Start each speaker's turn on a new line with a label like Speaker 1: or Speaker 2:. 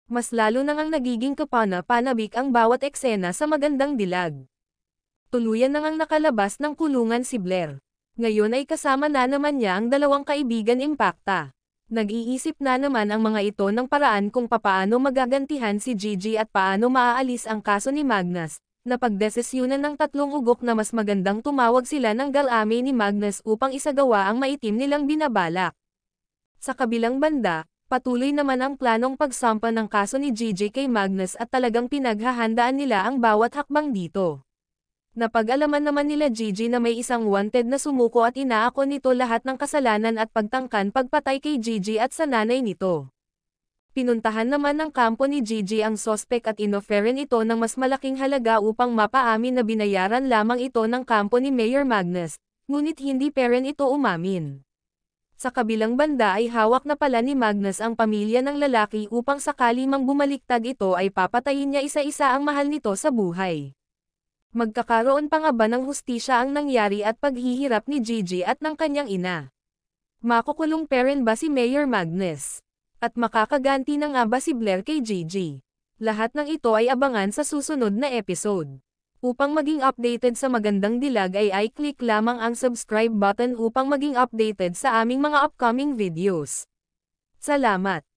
Speaker 1: Mas lalo nang ang nagiging kapana-panabik ang bawat eksena sa magandang dilag. Tuluyan nang ang nakalabas ng kulungan si Blair. Ngayon ay kasama na naman niya ang dalawang kaibigan Impacta. Nag-iisip na naman ang mga ito ng paraan kung papaano magagantihan si Gigi at paano maaalis ang kaso ni Magnus. Napagdesisyunan ng tatlong ugok na mas magandang tumawag sila ng galame ni Magnus upang isagawa ang maitim nilang binabalak. Sa kabilang banda, patuloy naman ang planong pagsampa ng kaso ni Gigi kay Magnus at talagang pinaghahandaan nila ang bawat hakbang dito. Napag-alaman naman nila Gigi na may isang wanted na sumuko at inaako nito lahat ng kasalanan at pagtangkan pagpatay kay Gigi at sa nanay nito. Pinuntahan naman ng kampo ni Gigi ang sospek at inoferen ito ng mas malaking halaga upang mapaamin na binayaran lamang ito ng kampo ni Mayor Magnus, ngunit hindi pa rin ito umamin. Sa kabilang banda ay hawak na pala ni Magnus ang pamilya ng lalaki upang sakali mang bumaliktad ito ay papatayin niya isa-isa ang mahal nito sa buhay. Magkakaroon pa nga ba ng hustisya ang nangyari at paghihirap ni Gigi at ng kanyang ina? Makukulong pa rin ba si Mayor Magnus? At makakaganti na nga ba si Blair kay Gigi? Lahat ng ito ay abangan sa susunod na episode. Upang maging updated sa magandang dilag ay i-click lamang ang subscribe button upang maging updated sa aming mga upcoming videos. Salamat!